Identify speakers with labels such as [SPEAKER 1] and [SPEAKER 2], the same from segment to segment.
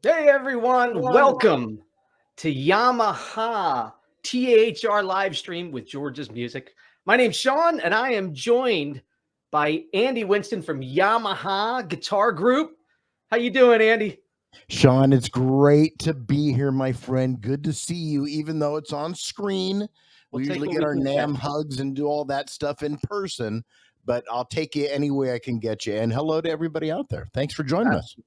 [SPEAKER 1] Hey everyone, welcome to Yamaha THR live stream with George's Music. My name's Sean, and I am joined by Andy Winston from Yamaha Guitar Group. How you doing, Andy?
[SPEAKER 2] Sean, it's great to be here, my friend. Good to see you, even though it's on screen. We usually get our NAM hugs and do all that stuff in person, but I'll take you any way I can get you. And hello to everybody out there. Thanks for joining us.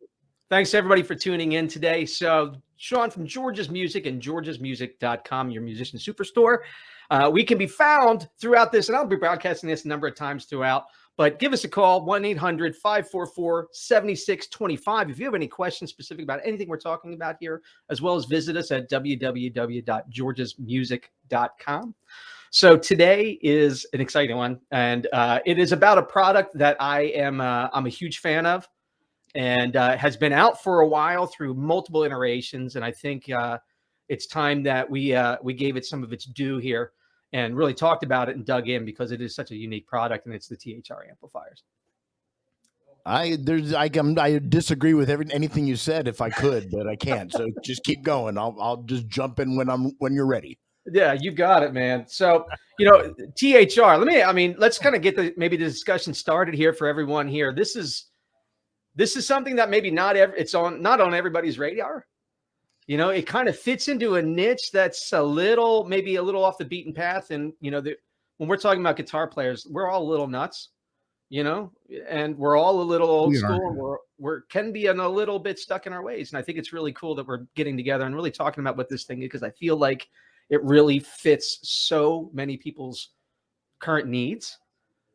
[SPEAKER 1] Thanks everybody for tuning in today. So Sean from George's Music and georgesmusic.com, your musician superstore. We can be found throughout this, and I'll be broadcasting this a number of times throughout, but give us a call, 1-800-544-7625. If you have any questions specific about anything we're talking about here, as well as visit us at www.georgesmusic.com. So today is an exciting one, and it is about a product that I'm a huge fan of, and has been out for a while through multiple iterations. And I think it's time that we gave it some of its due here and really talked about it and dug in, because it is such a unique product, and it's the THR amplifiers.
[SPEAKER 2] I disagree with anything you said if I could, but I can't. So just keep going. I'll just jump in when you're ready.
[SPEAKER 1] Yeah, you got it, man. So, THR, let's kind of get maybe the discussion started here for everyone here. This is something that maybe not on everybody's radar. It kind of fits into a niche that's maybe a little off the beaten path. And, when we're talking about guitar players, we're all a little nuts, and we're all a little old school. And can be a little bit stuck in our ways. And I think it's really cool that we're getting together and really talking about what this thing is, because I feel like it really fits so many people's current needs.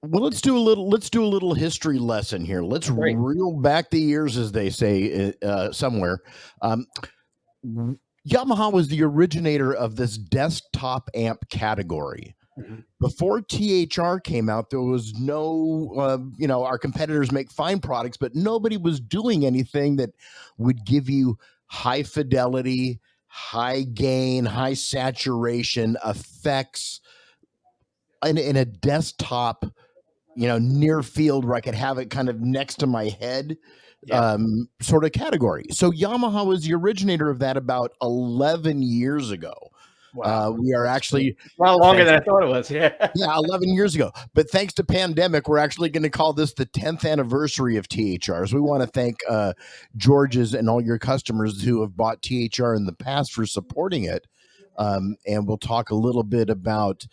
[SPEAKER 2] Well, let's do a little history lesson here. Let's reel back the years, as they say somewhere. Yamaha was the originator of this desktop amp category. Mm-hmm. Before THR came out, there was no, our competitors make fine products, but nobody was doing anything that would give you high fidelity, high gain, high saturation effects in a desktop, near field where I could have it kind of next to my head, sort of category. So Yamaha was the originator of that about 11 years ago. Wow. We are actually
[SPEAKER 1] longer than I thought it was. Yeah.
[SPEAKER 2] 11 years ago. But thanks to pandemic, we're actually going to call this the 10th anniversary of THRs. We want to thank George's and all your customers who have bought THR in the past for supporting it. And we'll talk a little bit about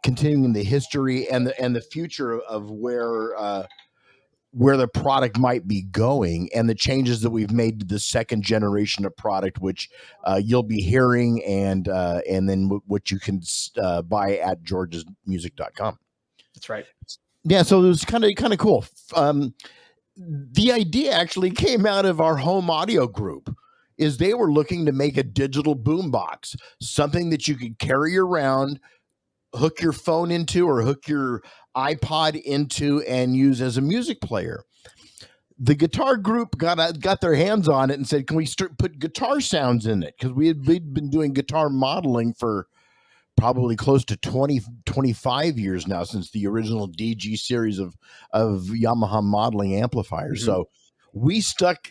[SPEAKER 2] continuing the history and the future of where the product might be going, and the changes that we've made to the second generation of product, which you'll be hearing, and then what you can buy at georgesmusic.com.
[SPEAKER 1] That's right.
[SPEAKER 2] Yeah, so it was kind of cool. The idea actually came out of our home audio group. Is they were looking to make a digital boombox, something that you could carry around, hook your phone into, or hook your iPod into, and use as a music player. The guitar group got their hands on it and said, can we put guitar sounds in it? Because we'd been doing guitar modeling for probably close to 25 years now, since the original DG series of Yamaha modeling amplifiers. Mm-hmm. So we stuck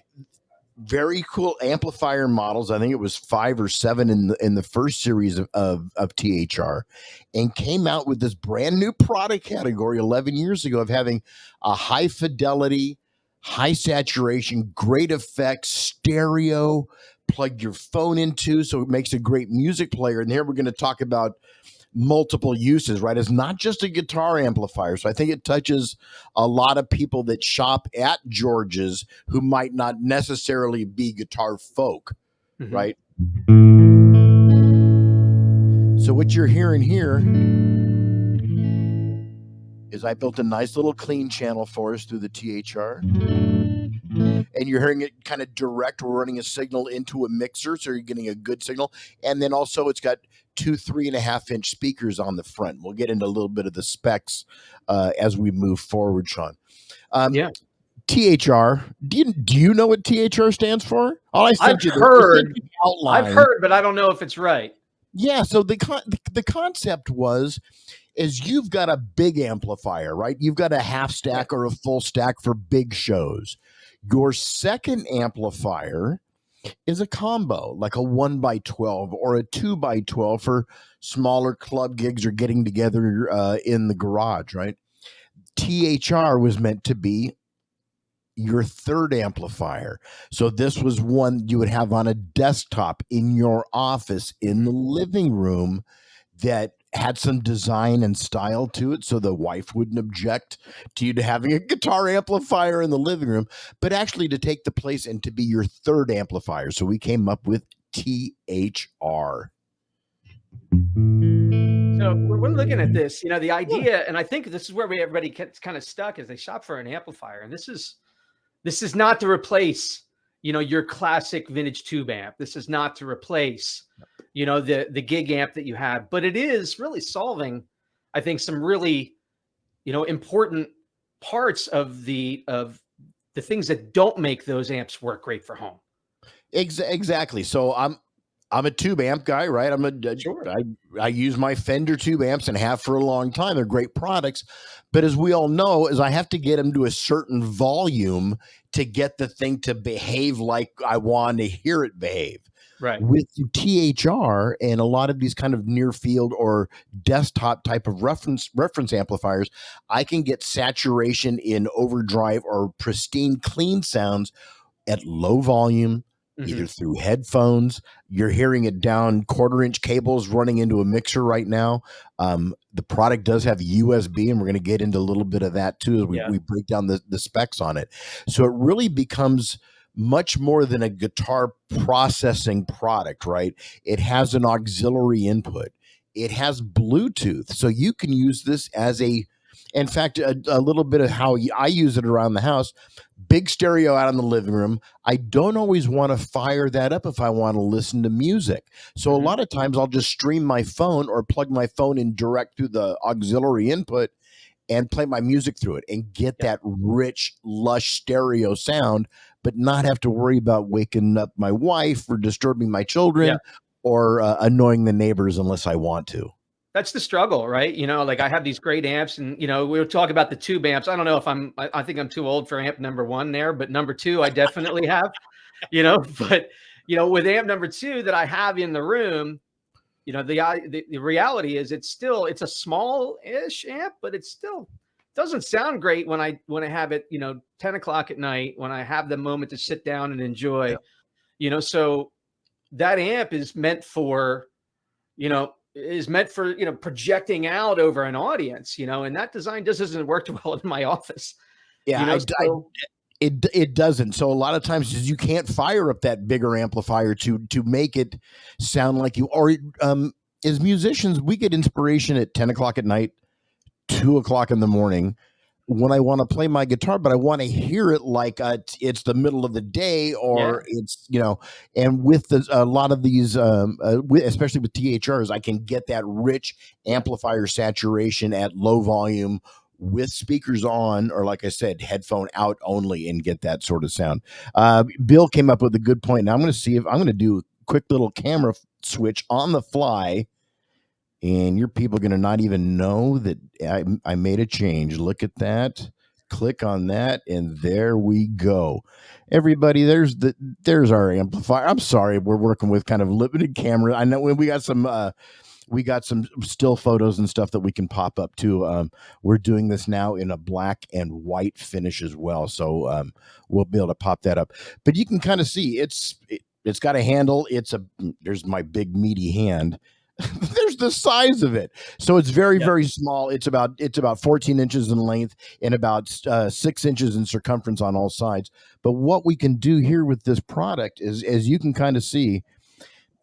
[SPEAKER 2] very cool amplifier models. I think it was 5 or 7 in the first series of THR, and came out with this brand new product category 11 years ago of having a high fidelity, high saturation, great effects, stereo, plug your phone into, so it makes a great music player. And here we're going to talk about multiple uses, right? It's not just a guitar amplifier. So I think it touches a lot of people that shop at George's who might not necessarily be guitar folk, mm-hmm. right? So what you're hearing here is I built a nice little clean channel for us through the THR. And you're hearing it kind of direct. We're running a signal into a mixer, so you're getting a good signal. And then also it's got 2 3.5-inch speakers on the front. We'll get into a little bit of the specs as we move forward, Sean. THR. Do you know what THR stands for?
[SPEAKER 1] I've heard, but I don't know if it's right.
[SPEAKER 2] Yeah. So the concept is you've got a big amplifier, right? You've got a half stack or a full stack for big shows. Your second amplifier is a combo, like a 1x12 or a 2x12 for smaller club gigs or getting together in the garage, right? THR was meant to be your third amplifier. So this was one you would have on a desktop in your office, in the living room, that had some design and style to it, so the wife wouldn't object to you to having a guitar amplifier in the living room, but actually to take the place and to be your third amplifier. So we came up with THR.
[SPEAKER 1] So we're looking at this, you know, the idea, and I think this is where everybody gets kind of stuck, is they shop for an amplifier, and this is not to replace, you know, your classic vintage tube amp. This is not to replace, you know, the gig amp that you have, but it is really solving, I think, some really, you know, important parts of the things that don't make those amps work great for home.
[SPEAKER 2] Exactly. So I'm a tube amp guy, right?
[SPEAKER 1] Sure.
[SPEAKER 2] I use my Fender tube amps and have for a long time. They're great products, but as we all know, is I have to get them to a certain volume to get the thing to behave like I want to hear it behave.
[SPEAKER 1] Right.
[SPEAKER 2] With THR and a lot of these kind of near field or desktop type of reference amplifiers, I can get saturation in overdrive or pristine clean sounds at low volume, either through headphones. You're hearing it down 1/4-inch cables running into a mixer right now. The product does have USB, and we're going to get into a little bit of that too as we break down the specs on it. So it really becomes much more than a guitar processing product, right? It has an auxiliary input. It has Bluetooth, so you can use this as in fact, a little bit of how I use it around the house. Big stereo out in the living room. I don't always want to fire that up if I want to listen to music. So a lot of times I'll just stream my phone or plug my phone in direct through the auxiliary input and play my music through it and get that rich, lush stereo sound, but not have to worry about waking up my wife or disturbing my children or annoying the neighbors unless I want to.
[SPEAKER 1] That's the struggle, right? You know, like I have these great amps, and, you know, we'll talk about the tube amps. I don't know if I think I'm too old for amp number 1 there, but number 2, I definitely have, you know, but, you know, with amp number 2 that I have in the room, you know, the reality is it's a small-ish amp, but it still doesn't sound great when I have it, you know, 10 o'clock at night, when I have the moment to sit down and enjoy, you know. So that amp is meant for, you know, projecting out over an audience, you know, and that design just doesn't work well in my office.
[SPEAKER 2] Yeah,
[SPEAKER 1] you know,
[SPEAKER 2] it doesn't. So a lot of times you can't fire up that bigger amplifier to make it sound like you. Or as musicians, we get inspiration at 10 o'clock at night, 2 o'clock in the morning, when I want to play my guitar, but I want to hear it like it's the middle of the day, or it's, you know, and with a lot of these, especially with THRs, I can get that rich amplifier saturation at low volume with speakers on, or like I said, headphone out only, and get that sort of sound. Bill came up with a good point. Now I'm going to see if I'm going to do a quick little camera switch on the fly. And your people are going to not even know that I made a change. Look at that. Click on that, and there we go. Everybody, there's our amplifier. I'm sorry, we're working with kind of limited camera. I know when we got some still photos and stuff that we can pop up too. We're doing this now in a black and white finish as well, so we'll be able to pop that up. But you can kind of see it's got a handle. There's my big meaty hand. There's the size of it. So it's very, very small. It's about 14 inches in length and about 6 inches in circumference on all sides. But what we can do here with this product is, as you can kind of see,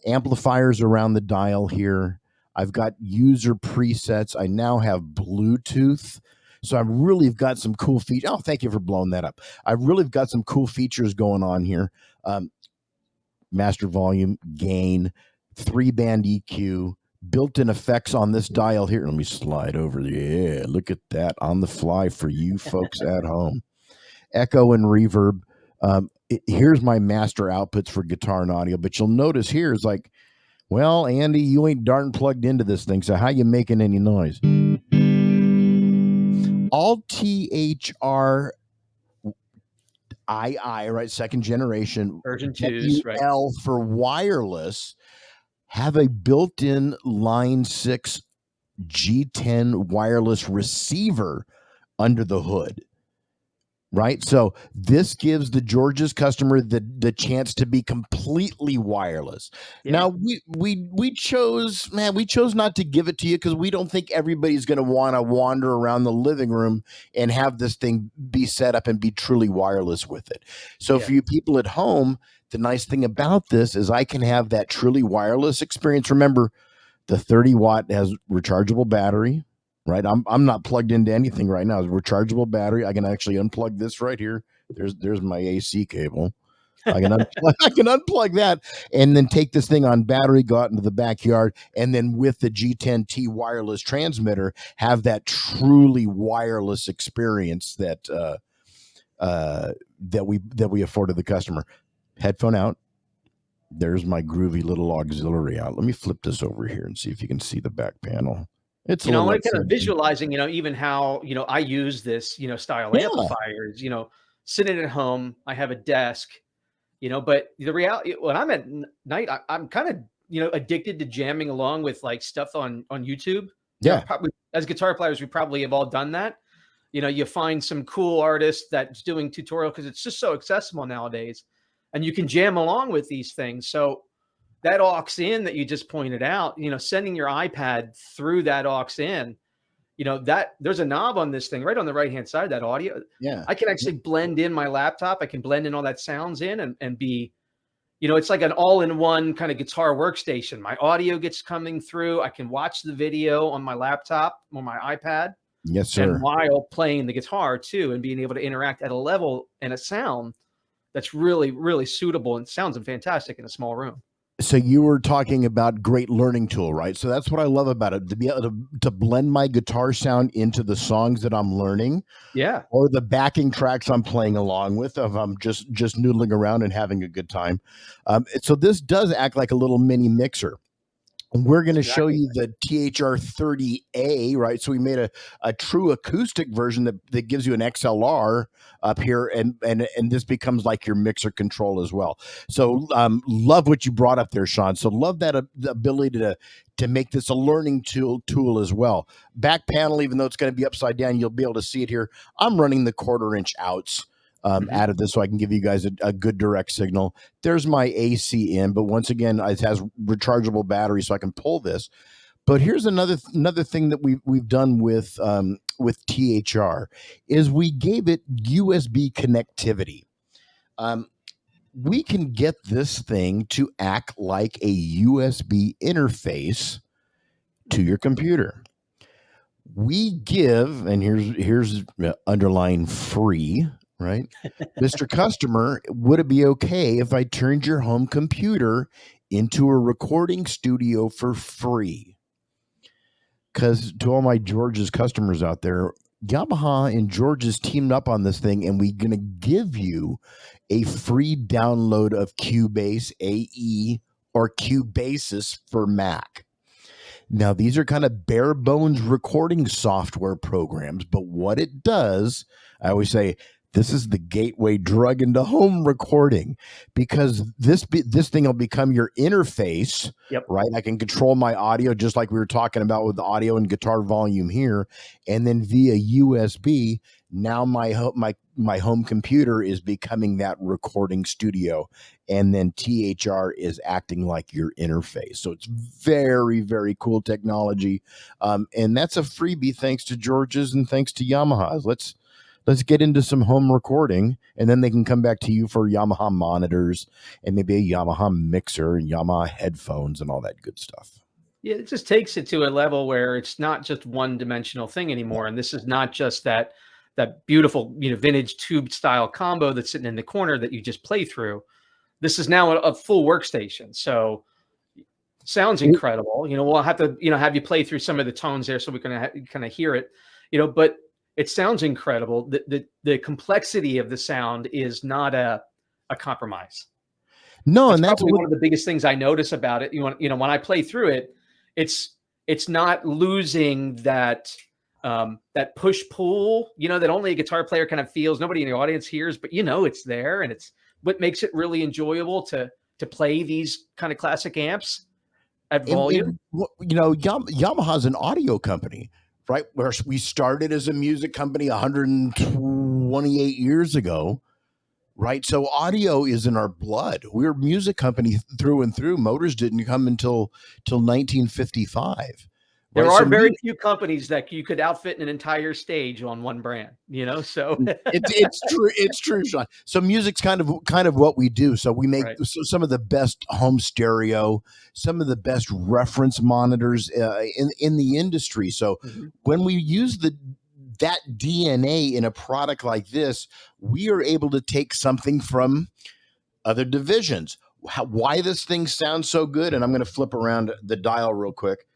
[SPEAKER 2] amplifiers around the dial here. I've got user presets. I now have Bluetooth. So I've really got some cool features. Oh, thank you for blowing that up. I've really got some cool features going on here. Master volume, gain, 3-band EQ, built-in effects on this dial here. Let me slide over. Yeah, look at that on the fly for you folks at home. Echo and reverb. Here's my master outputs for guitar and audio, but you'll notice here is like, well, Andy, you ain't darn plugged into this thing, so how you making any noise? All THR II, right? Second generation.
[SPEAKER 1] Version 2s, right?
[SPEAKER 2] WL for wireless have a built-in Line 6 G10 wireless receiver under the hood. Right. So this gives the George's customer the chance to be completely wireless.
[SPEAKER 1] Yeah.
[SPEAKER 2] Now we chose not to give it to you because we don't think everybody's going to want to wander around the living room and have this thing be set up and be truly wireless with it. So
[SPEAKER 1] Yeah.
[SPEAKER 2] for you people at home, the nice thing about this is I can have that truly wireless experience. Remember, the 30-watt has rechargeable battery. Right, I'm not plugged into anything right now. It's a rechargeable battery. I can actually unplug this right here. There's my AC cable. I can unplug that and then take this thing on battery, go out into the backyard, and then with the G10T wireless transmitter, have that truly wireless experience that we afforded the customer. Headphone out. There's my groovy little auxiliary out. Let me flip this over here and see if you can see the back panel. It's
[SPEAKER 1] I want to kind of visualizing, even how, I use this, style amplifiers, sitting at home, I have a desk, but the reality, when I'm at night, I'm kind of, addicted to jamming along with like stuff on YouTube.
[SPEAKER 2] Yeah.
[SPEAKER 1] Probably as guitar players, we probably have all done that. You find some cool artist that's doing tutorial because it's just so accessible nowadays and you can jam along with these things. So that aux in that you just pointed out, sending your iPad through that aux in, that there's a knob on this thing right on the right-hand side, that audio.
[SPEAKER 2] Yeah.
[SPEAKER 1] I can actually blend in my laptop. I can blend in all that sounds in and be, it's like an all-in-one kind of guitar workstation. My audio gets coming through. I can watch the video on my laptop, on my iPad.
[SPEAKER 2] Yes, sir.
[SPEAKER 1] And while playing the guitar too, and being able to interact at a level and a sound that's really, really suitable and sounds fantastic in a small room.
[SPEAKER 2] So you were talking about great learning tool, right? So that's what I love about it, to be able to blend my guitar sound into the songs that I'm learning, or the backing tracks I'm playing along with, if I'm just noodling around and having a good time. So this does act like a little mini mixer. We're going to show you the THR 30A, right? So we made a true acoustic version that gives you an XLR up here, and this becomes like your mixer control as well. So love what you brought up there, Sean. So love that the ability to make this a learning tool as well. Back panel, even though it's going to be upside down, you'll be able to see it here. I'm running the 1/4-inch outs out of this so I can give you guys a good direct signal. There's my AC in, but once again, it has rechargeable battery so I can pull this. But here's another thing that we've done with THR is we gave it USB connectivity. We can get this thing to act like a USB interface to your computer. We give, and here's underline free, right? Mr. Customer, would it be okay if I turned your home computer into a recording studio for free? Because to all my George's customers out there, Yamaha and George's teamed up on this thing, and we're going to give you a free download of Cubase AE or Cubasis for Mac. Now, these are kind of bare bones recording software programs, but what it does, I always say, this is the gateway drug into home recording, because this thing will become your interface, right? I can control my audio just like we were talking about with the audio and guitar volume here, and then via USB, now my home computer is becoming that recording studio, and then THR is acting like your interface. So it's very, very cool technology, and that's a freebie thanks to George's and thanks to Yamaha. Let's get into some home recording, and then they can come back to you for Yamaha monitors and maybe a Yamaha mixer and Yamaha headphones and all that good stuff.
[SPEAKER 1] Yeah, it just takes it to a level where it's not just one-dimensional thing anymore. And this is not just that beautiful, vintage tube style combo that's sitting in the corner that you just play through. This is now a full workstation. So sounds incredible. We'll have to, have you play through some of the tones there so we can kind of hear it, but it sounds incredible. The complexity of the sound is not a compromise.
[SPEAKER 2] No,
[SPEAKER 1] that's probably one of the biggest things I notice about it. When I play through it, it's not losing that that push pull, that only a guitar player kind of feels, nobody in the audience hears, but it's there, and it's what makes it really enjoyable to play these kind of classic amps at volume.
[SPEAKER 2] Yamaha's an audio company, right? Where we started as a music company 128 years ago, right? So audio is in our blood. We're a music company through and through. Motors didn't come until 1955.
[SPEAKER 1] There
[SPEAKER 2] Right?
[SPEAKER 1] are
[SPEAKER 2] So
[SPEAKER 1] very few companies that you could outfit an entire stage on one brand, so
[SPEAKER 2] it's true. It's true, Sean. So music's kind of what we do. So we make
[SPEAKER 1] Right.
[SPEAKER 2] some of the best home stereo, some of the best reference monitors in the industry. So when we use that DNA in a product like this, we are able to take something from other divisions. Why this thing sounds so good, and I'm going to flip around the dial real quick.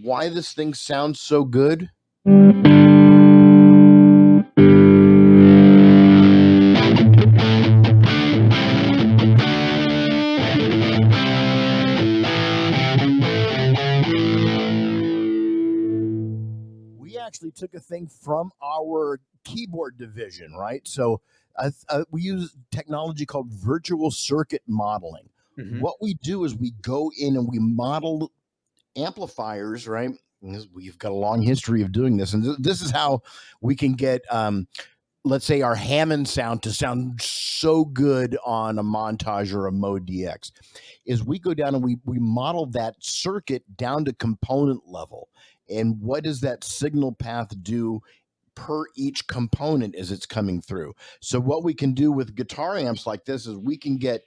[SPEAKER 2] Why this thing sounds so good? We actually took a thing from our keyboard division, right? So we use technology called virtual circuit modeling. What we do is we go in and we model amplifiers, right? We've got a long history of doing this, and this is how we can get let's say our Hammond sound to sound so good on a Montage or a Mode DX, is we go down and we model that circuit down to component level. And what does that signal path do per each component as it's coming through? So what we can do with guitar amps like this is we can get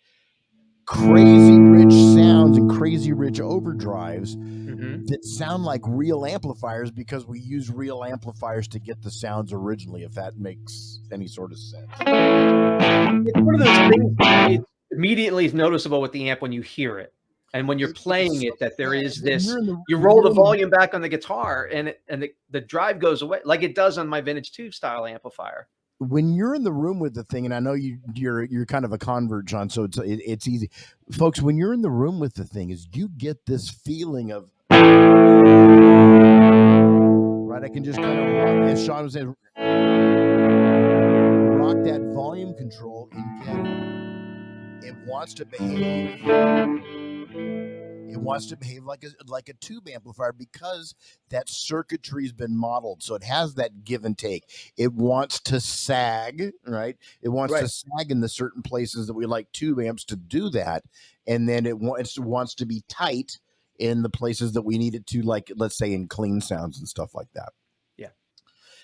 [SPEAKER 2] crazy rich sounds and crazy rich overdrives that sound like real amplifiers, because we use real amplifiers to get the sounds originally, if that makes any sort of sense.
[SPEAKER 1] It's one of those things, it immediately is noticeable with the amp when you hear it. And when you're playing it, that there is this, you roll the volume back on the guitar and the drive goes away, like it does on my Vintage 2 style amplifier.
[SPEAKER 2] When you're in the room with the thing, and I know you're kind of a convert, John, so it's easy, folks. When you're in the room with the thing, is you get this feeling of, right? I can just kind of, as Sean was saying, rock that volume control and get it wants to behave. It wants to behave like a tube amplifier, because that circuitry's been modeled. So it has that give and take. It wants to sag, right? It wants to sag in the certain places that we like tube amps to do that. And then it wants to be tight in the places that we need it to, like, let's say in clean sounds and stuff like that.
[SPEAKER 1] Yeah.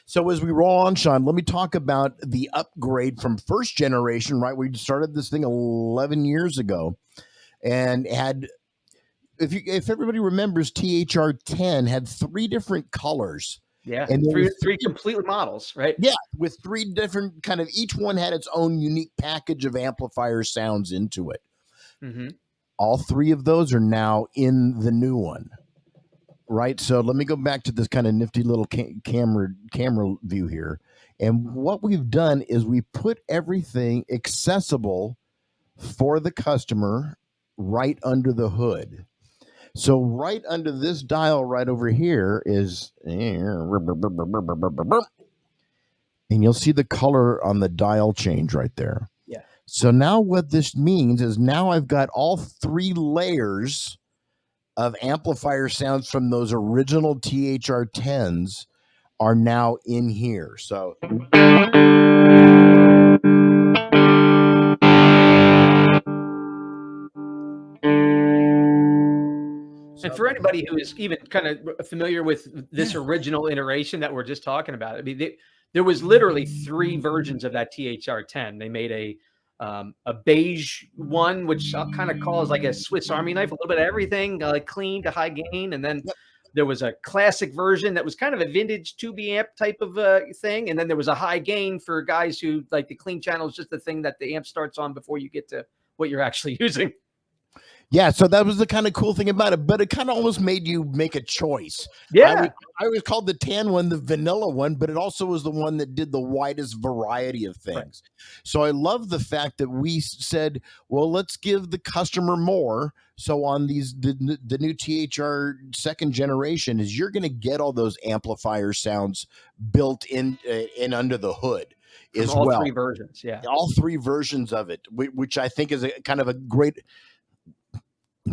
[SPEAKER 2] So as we roll on, Sean, let me talk about the upgrade from first generation, right? We started this thing 11 years ago and had, if everybody remembers, THR 10 had 3 different colors.
[SPEAKER 1] Yeah, and three complete models, right?
[SPEAKER 2] Yeah, with 3 different kind of, each one had its own unique package of amplifier sounds into it. All 3 of those are now in the new one, right? So let me go back to this kind of nifty little camera view here. And what we've done is we put everything accessible for the customer right under the hood. So right under this dial right over here is, and you'll see the color on the dial change right there.
[SPEAKER 1] Yeah.
[SPEAKER 2] So now what this means is now I've got all 3 layers of amplifier sounds from those original THR 10s are now in here. So
[SPEAKER 1] and for anybody who is even kind of familiar with this original iteration that we're just talking about, I mean, there was literally 3 versions of that THR 10. They made a beige one, which I'll kind of call as like a Swiss Army knife, a little bit of everything, like clean to high gain. And then there was a classic version that was kind of a vintage 2B amp type of thing. And then there was a high gain for guys who like the clean channel is just the thing that the amp starts on before you get to what you're actually using.
[SPEAKER 2] Yeah, so that was the kind of cool thing about it, but it kind of almost made you make a choice.
[SPEAKER 1] Yeah.
[SPEAKER 2] I was called the tan one, the vanilla one, but it also was the one that did the widest variety of things.
[SPEAKER 1] Right.
[SPEAKER 2] So I love the fact that we said, well, let's give the customer more. So on the new THR second generation is you're going to get all those amplifier sounds built in under the hood
[SPEAKER 1] From
[SPEAKER 2] as
[SPEAKER 1] all
[SPEAKER 2] well.
[SPEAKER 1] three versions. Yeah.
[SPEAKER 2] All three versions of it, which I think is a kind of a great.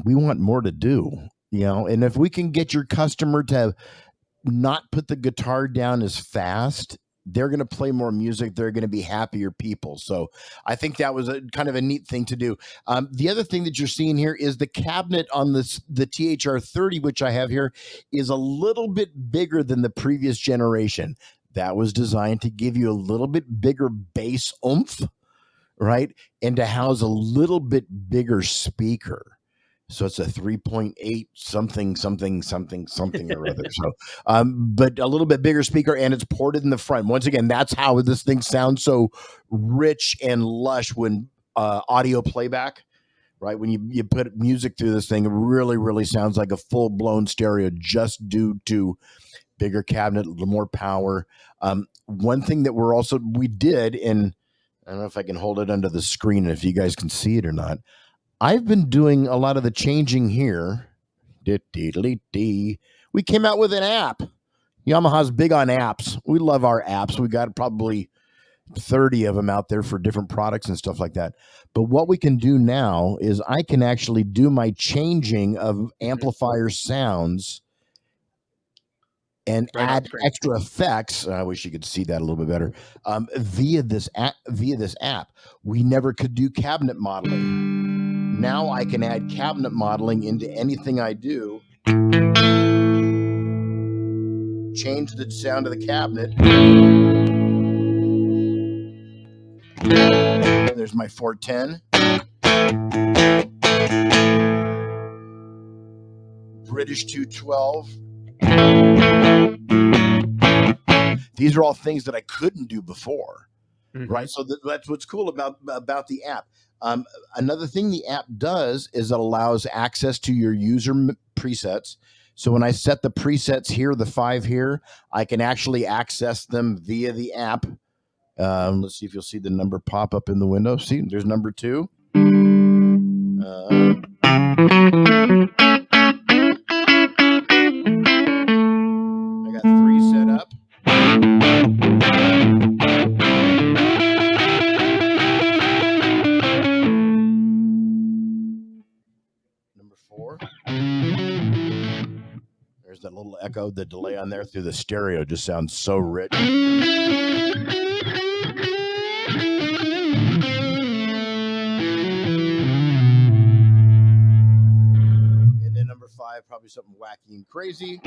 [SPEAKER 2] We want more to do, and if we can get your customer to not put the guitar down as fast, they're going to play more music. They're going to be happier people. So I think that was a kind of a neat thing to do. The other thing that you're seeing here is the cabinet on the THR 30, which I have here, is a little bit bigger than the previous generation. That was designed to give you a little bit bigger bass oomph, right? And to house a little bit bigger speaker. So it's a 3.8 something or other. So, but a little bit bigger speaker, and it's ported in the front. Once again, that's how this thing sounds so rich and lush when audio playback, right? When you put music through this thing, it really, really sounds like a full blown stereo just due to bigger cabinet, a little more power. One thing that we did, and I don't know if I can hold it under the screen if you guys can see it or not. I've been doing a lot of the changing here. We came out with an app. Yamaha's big on apps. We love our apps. We got probably 30 of them out there for different products and stuff like that. But what we can do now is I can actually do my changing of amplifier sounds and add extra effects. I wish you could see that a little bit better. Via this app, we never could do cabinet modeling. Now I can add cabinet modeling into anything I do. Change the sound of the cabinet. There's my 410. British 212. These are all things that I couldn't do before, right? So that's what's cool about the app. Another thing the app does is it allows access to your user presets. So when I set the presets here, the 5 here, I can actually access them via the app. Let's see if you'll see the number pop up in the window. See, there's number 2. I got 3 set up. Number 4. There's that little echo, the delay on there through the stereo just sounds so rich. And then number 5, probably something wacky and crazy.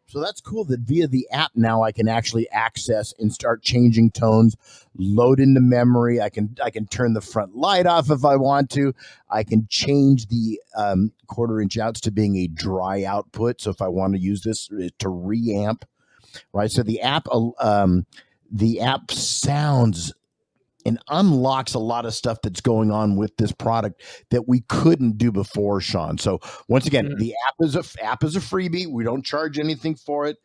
[SPEAKER 2] So that's cool that via the app now I can actually access and start changing tones, load into memory. I can turn the front light off if I want to. I can change the 1/4-inch outs to being a dry output. So if I want to use this to reamp, right? So the app sounds and unlocks a lot of stuff that's going on with this product that we couldn't do before, Sean. So once again, the app is a freebie. We don't charge anything for it.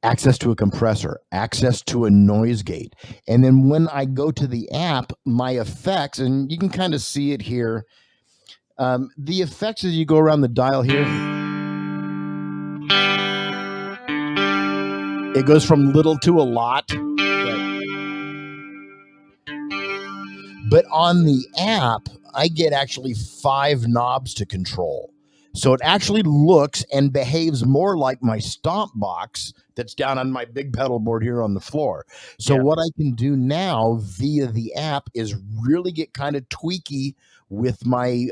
[SPEAKER 2] Access to a compressor, access to a noise gate. And then when I go to the app, my effects, and you can kind of see it here. The effects as you go around the dial here, it goes from little to a lot. But on the app, I get actually 5 knobs to control. So it actually looks and behaves more like my stomp box that's down on my big pedal board here on the floor. So what I can do now via the app is really get kind of tweaky with my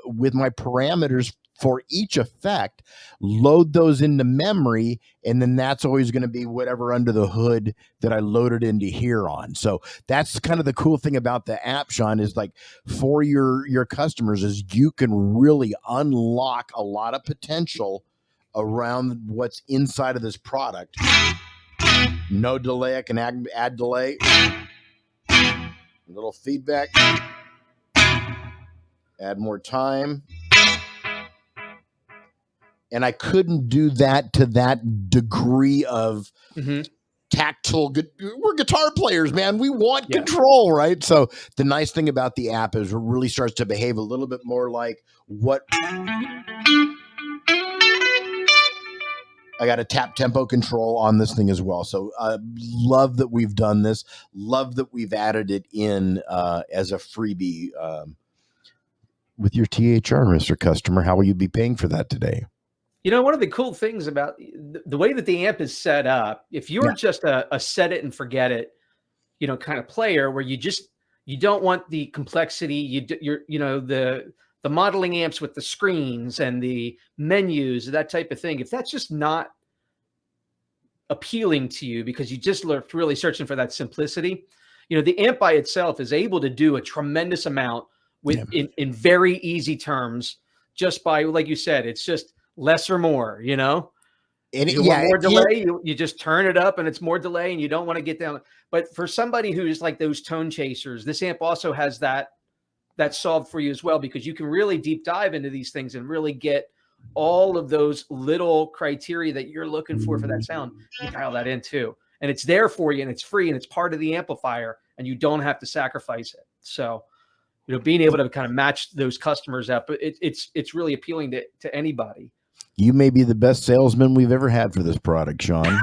[SPEAKER 2] parameters for each effect, load those into memory, and then that's always going to be whatever under the hood that I loaded into here on. So that's kind of the cool thing about the app, Sean, is like for your customers is you can really unlock a lot of potential around what's inside of this product. No delay. I can add delay. A little feedback. Add more time. And I couldn't do that to that degree of tactile. We're guitar players, man. We want control, right? So the nice thing about the app is it really starts to behave a little bit more like what I got a tap tempo control on this thing as well. So love that we've done this. Love that we've added it in as a freebie with your THR, Mr. Customer. How will you be paying for that today?
[SPEAKER 1] You know, one of the cool things about the way that the amp is set up, if you're just a set it and forget it, you know, kind of player where you don't want the complexity, the modeling amps with the screens and the menus, that type of thing. If that's just not appealing to you because you just really searching for that simplicity, you know, the amp by itself is able to do a tremendous amount with in very easy terms, just by, like you said, it's just less or more, you know. And you want more delay, you just turn it up and it's more delay and you don't want to get down. But for somebody who's like those tone chasers, this amp also has that solved for you as well, because you can really deep dive into these things and really get all of those little criteria that you're looking for that sound. You dial that in too. And it's there for you and it's free and it's part of the amplifier and you don't have to sacrifice it. So, you know, being able to kind of match those customers up, it's really appealing to anybody.
[SPEAKER 2] You may be the best salesman we've ever had for this product, Sean.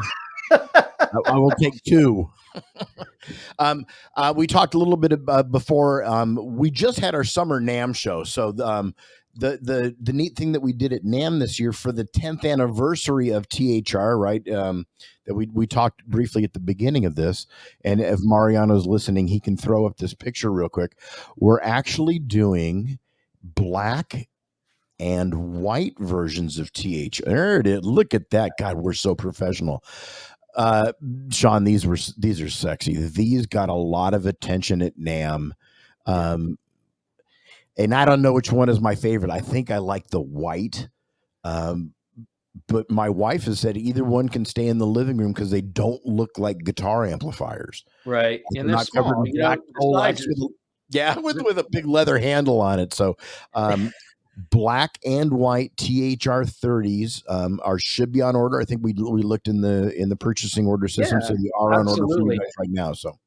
[SPEAKER 2] I will take two. We talked a little bit before. We just had our summer NAMM show. So the neat thing that we did at NAMM this year for the 10th anniversary of THR, right? That we talked briefly at the beginning of this. And if Mariano's listening, he can throw up this picture real quick. We're actually doing black and white versions of THR. There it is. Look at that. God, we're so professional. Sean, these are sexy. These got a lot of attention at NAMM. And I don't know which one is my favorite. I think I like the white. But my wife has said either one can stay in the living room because they don't look like guitar amplifiers.
[SPEAKER 1] Right. And they're small.
[SPEAKER 2] You know, with a big leather handle on it. So black and white THR 30s should be on order. I think we looked in the purchasing order system, so they are on order for you guys right now. So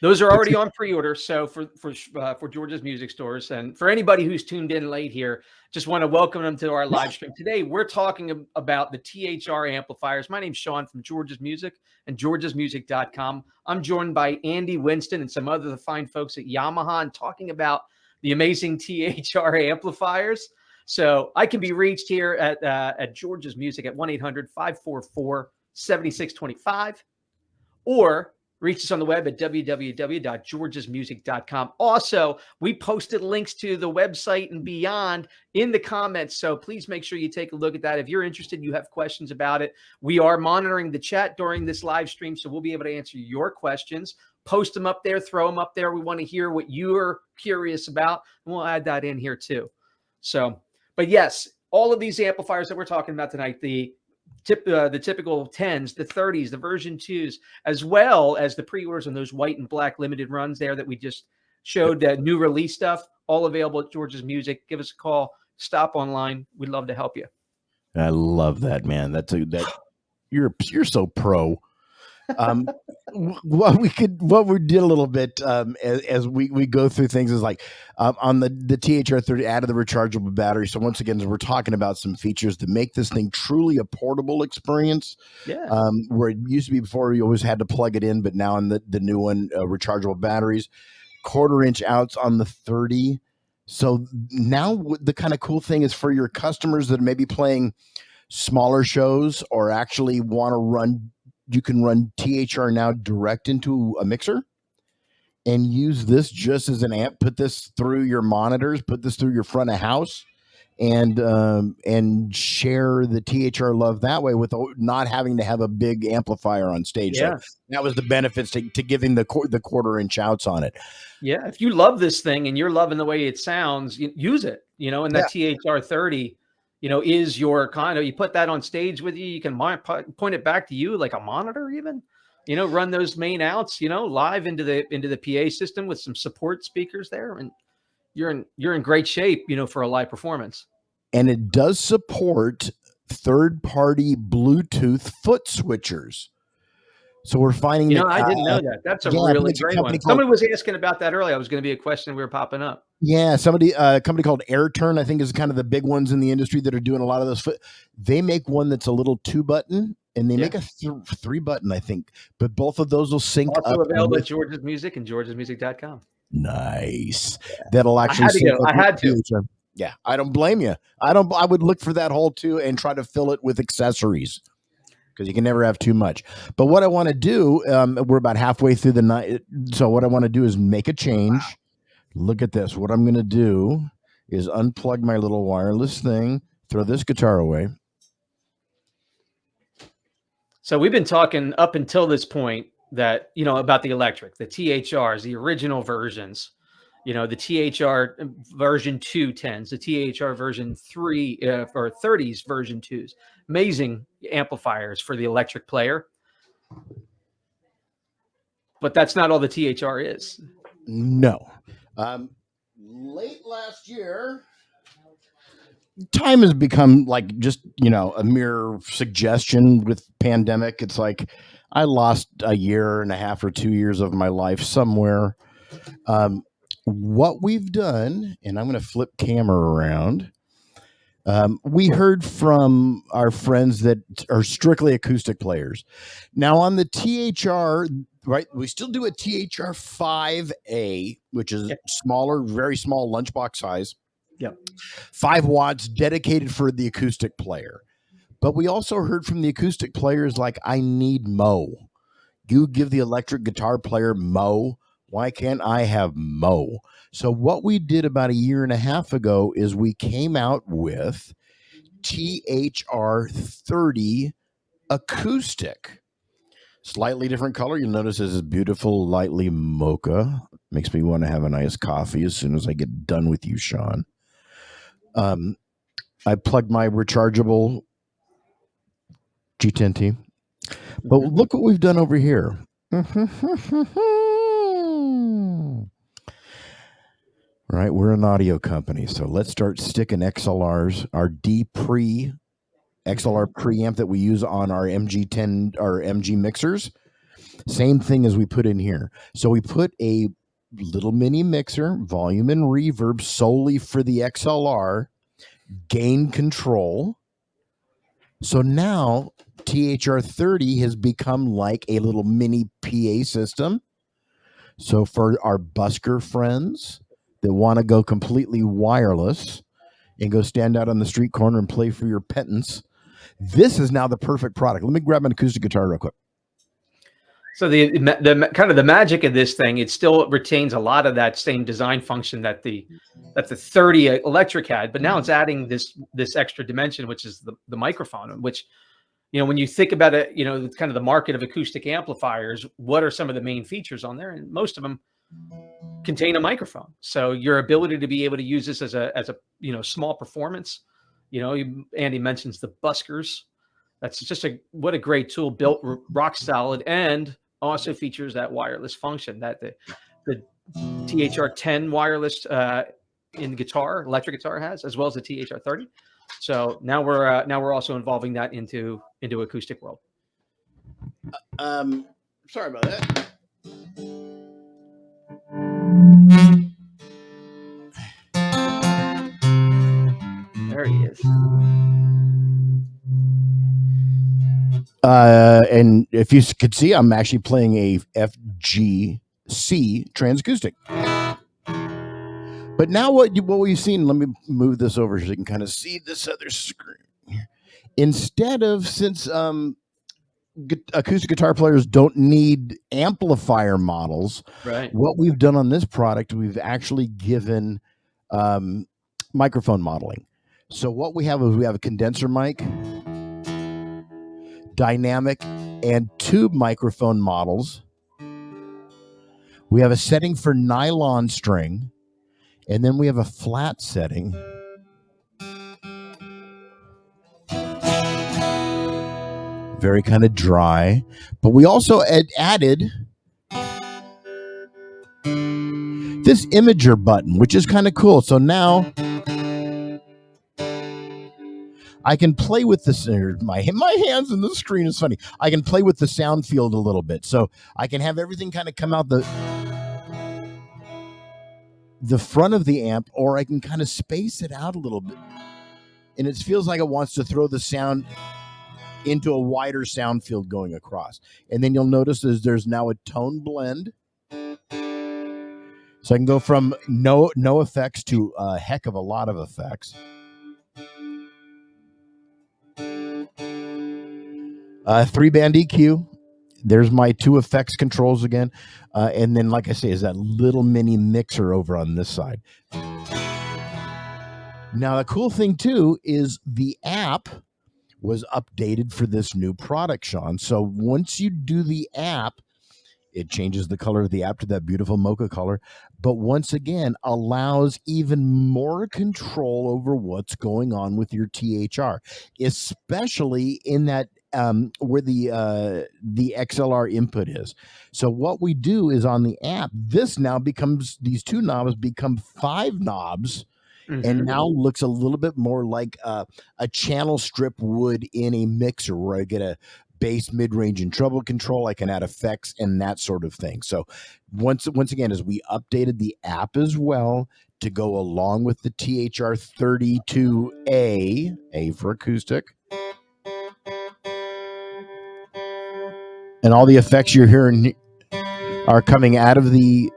[SPEAKER 1] those are already on pre-order. So for George's Music Stores, and for anybody who's tuned in late here, just want to welcome them to our live stream today. We're talking about the THR amplifiers. My name's Sean from George's Music and georgesmusic.com. I'm joined by Andy, Winston, and some other fine folks at Yamaha, and talking about the amazing THR amplifiers. So I can be reached here at George's Music at 1-800-544-7625, or reach us on the web at www.georgesmusic.com. Also, we posted links to the website and beyond in the comments, so please make sure you take a look at that. If you're interested, you have questions about it, we are monitoring the chat during this live stream, so we'll be able to answer your questions. Post them up there, throw them up there. We want to hear what you're curious about, and we'll add that in here too. So, but yes, all of these amplifiers that we're talking about tonight, the typical 10s, the 30s, the version 2s, as well as the pre-orders on those white and black limited runs there that we just showed, that new release stuff, all available at George's Music. Give us a call, stop online. We'd love to help you.
[SPEAKER 2] I love that, man. You're so pro. What we did a little bit as we go through things is like on the THR 30 added the rechargeable battery. So once again, we're talking about some features to make this thing truly a portable experience. Where it used to be before, you always had to plug it in, but now in the new one, rechargeable batteries, 1/4-inch outs on the 30. So now the kind of cool thing is for your customers that are maybe playing smaller shows or actually want to run. You can run THR now direct into a mixer and use this just as an amp. Put this through your monitors, put this through your front of house, and share the THR love that way with not having to have a big amplifier on stage.
[SPEAKER 1] Yeah.
[SPEAKER 2] So that was the benefits to giving the 1/4-inch outs on it.
[SPEAKER 1] Yeah. If you love this thing and you're loving the way it sounds, use it, and that THR 30, is your kind of, you put that on stage with you, you can point it back to you like a monitor even, run those main outs, live into the PA system with some support speakers there, and you're in great shape, for a live performance.
[SPEAKER 2] And it does support third-party Bluetooth foot switchers. So we're finding that
[SPEAKER 1] I didn't know that. That's a really great one. Somebody was asking about that earlier. I was going to be a question we were popping up.
[SPEAKER 2] Yeah, a company called AirTurn, I think, is kind of the big ones in the industry that are doing a lot of those foot. They make one that's a little 2-button, and they make a 3-button, I think. But both of those will sync
[SPEAKER 1] also
[SPEAKER 2] up.
[SPEAKER 1] Also available at George's Music and georgesmusic.com.
[SPEAKER 2] Nice. That'll actually
[SPEAKER 1] I had to.
[SPEAKER 2] Yeah, I don't blame you. I would look for that hole too and try to fill it with accessories, because you can never have too much. But what I want to do, we're about halfway through the night. So what I want to do is make a change. Wow. Look at this. What I'm going to do is unplug my little wireless thing, throw this guitar away.
[SPEAKER 1] So we've been talking up until this point that, about the electric, the THRs, the original versions, the THR version 210s, the THR version 3 or 30s version 2s, amazing amplifiers for the electric player. But that's not all the THR is.
[SPEAKER 2] No. Late last year, time has become like just, a mere suggestion with pandemic. It's like I lost a year and a half or 2 years of my life somewhere. What we've done, and I'm going to flip camera around. We heard from our friends that are strictly acoustic players. Now on the THR, right, we still do a THR 5A, which is smaller, very small lunchbox size.
[SPEAKER 1] Yep.
[SPEAKER 2] 5 watts, dedicated for the acoustic player. But we also heard from the acoustic players like, I need Mo. You give the electric guitar player Mo. Why can't I have Mo? So what we did about a year and a half ago is we came out with THR 30 acoustic. Slightly different color. You'll notice this is beautiful, lightly mocha. Makes me want to have a nice coffee as soon as I get done with you, Sean. I plugged my rechargeable G10T. But look what we've done over here. Right, we're an audio company, so let's start sticking XLRs, our XLR preamp that we use on our MG10, our MG mixers. Same thing as we put in here. So we put a little mini mixer, volume and reverb solely for the XLR, gain control. So now THR 30 has become like a little mini PA system. So for our busker friends that want to go completely wireless and go stand out on the street corner and play for your pittance, this is now the perfect product. Let me grab an acoustic guitar real quick.
[SPEAKER 1] So the kind of the magic of this thing, it still retains a lot of that same design function that the 30 electric had, but now it's adding this extra dimension, which is the microphone, which, when you think about it, kind of the market of acoustic amplifiers, what are some of the main features on there? And most of them contain a microphone. So your ability to be able to use this as a small performance, Andy mentions the buskers. That's just what a great tool, built rock solid, and also features that wireless function that the THR 10 wireless in the guitar, electric guitar has, as well as the THR 30. So now we're also involving that into acoustic world.
[SPEAKER 2] Sorry about that.
[SPEAKER 1] There he is.
[SPEAKER 2] And if you could see, I'm actually playing a FGC transacoustic. But now what we've seen, let me move this over so you can kind of see this other screen. Instead of, since acoustic guitar players don't need amplifier models,
[SPEAKER 1] right?
[SPEAKER 2] What we've done on this product, we've actually given microphone modeling. So what we have is we have a condenser mic, dynamic, and tube microphone models. We have a setting for nylon string, and then we have a flat setting. very kind of dry. But we also added this imager button, which is kind of cool. So now I can play with this. My hands in the screen is funny. I can play with the sound field a little bit. So I can have everything kind of come out the front of the amp, or I can kind of space it out a little bit. And it feels like it wants to throw the sound into a wider sound field going across. And then you'll notice there's now a tone blend. So I can go from no effects to a heck of a lot of effects. 3-band EQ. There's my 2 effects controls again. And then, like I say, is that little mini mixer over on this side. Now, the cool thing, too, is the app was updated for this new product, Sean. So once you do the app, it changes the color of the app to that beautiful mocha color, but once again allows even more control over what's going on with your THR, especially in that where the XLR input is. So what we do is on the app, this now becomes, these 2 knobs become 5 knobs. Mm-hmm. And now looks a little bit more like a channel strip would in a mixer, where I get a bass, mid-range, and treble control. I can add effects and that sort of thing. So once again, as we updated the app as well to go along with the THR 32A, A for acoustic, and all the effects you're hearing are coming out of the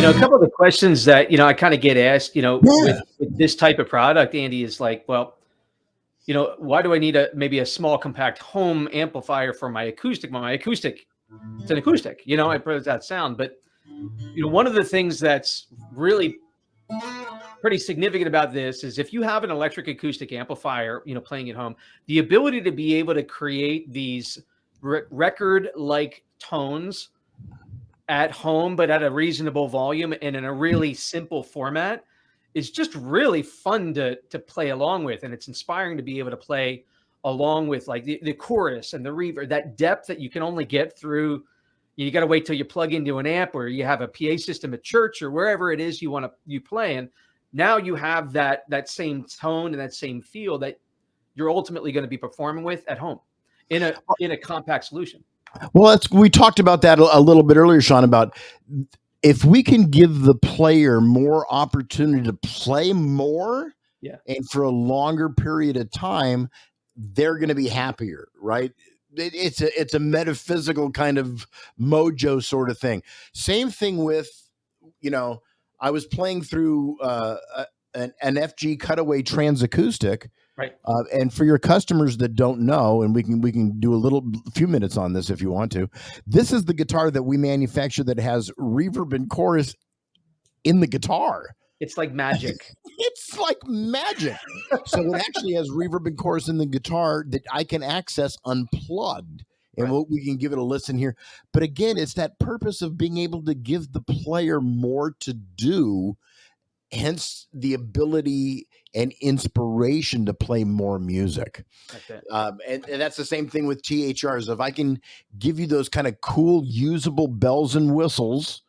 [SPEAKER 1] a couple of the questions that, I kind of get asked, with this type of product, Andy, is like, well, why do I need maybe a small compact home amplifier for my acoustic? Well, my acoustic, it's an acoustic, I put that sound. But, one of the things that's really pretty significant about this is if you have an electric acoustic amplifier, playing at home, the ability to be able to create these record-like tones at home, but at a reasonable volume and in a really simple format, is just really fun to play along with. And it's inspiring to be able to play along with like the chorus and the reverb, that depth that you can only get through. You got to wait till you plug into an amp or you have a PA system at church or wherever it is you play. And now you have that same tone and that same feel that you're ultimately going to be performing with at home in a compact solution.
[SPEAKER 2] Well, we talked about that a little bit earlier, Sean, about if we can give the player more opportunity to play more, and for a longer period of time, they're going to be happier, right? It's a metaphysical kind of mojo sort of thing. Same thing with, I was playing through an FG Cutaway Transacoustic.
[SPEAKER 1] Right.
[SPEAKER 2] And for your customers that don't know, and we can do a few minutes on this if you want to. This is the guitar that we manufacture that has reverb and chorus in the guitar.
[SPEAKER 1] It's like magic.
[SPEAKER 2] It's like magic. So it actually has reverb and chorus in the guitar that I can access unplugged. And we can give it a listen here. But again, it's that purpose of being able to give the player more to do, hence the ability and inspiration to play more music. And that's the same thing with THRs. If I can give you those kind of cool, usable bells and whistles,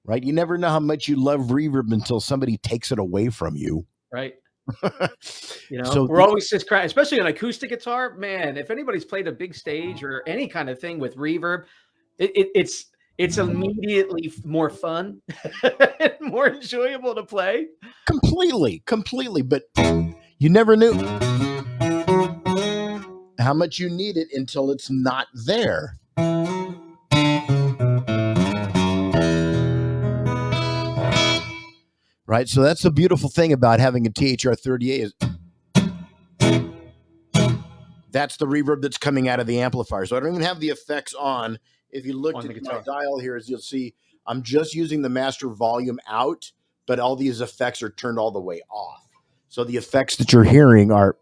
[SPEAKER 2] right? You never know how much you love reverb until somebody takes it away from you.
[SPEAKER 1] Right. So we're always just crying, especially an acoustic guitar. Man, if anybody's played a big stage or any kind of thing with reverb, it's immediately more fun and more enjoyable to play.
[SPEAKER 2] Completely. But you never knew how much you need it until it's not there. Right. So that's the beautiful thing about having a THR 38 is that's the reverb that's coming out of the amplifier. So I don't even have the effects on. If you look at my dial here, as you'll see, I'm just using the master volume out, but all these effects are turned all the way off. So the effects that you're hearing are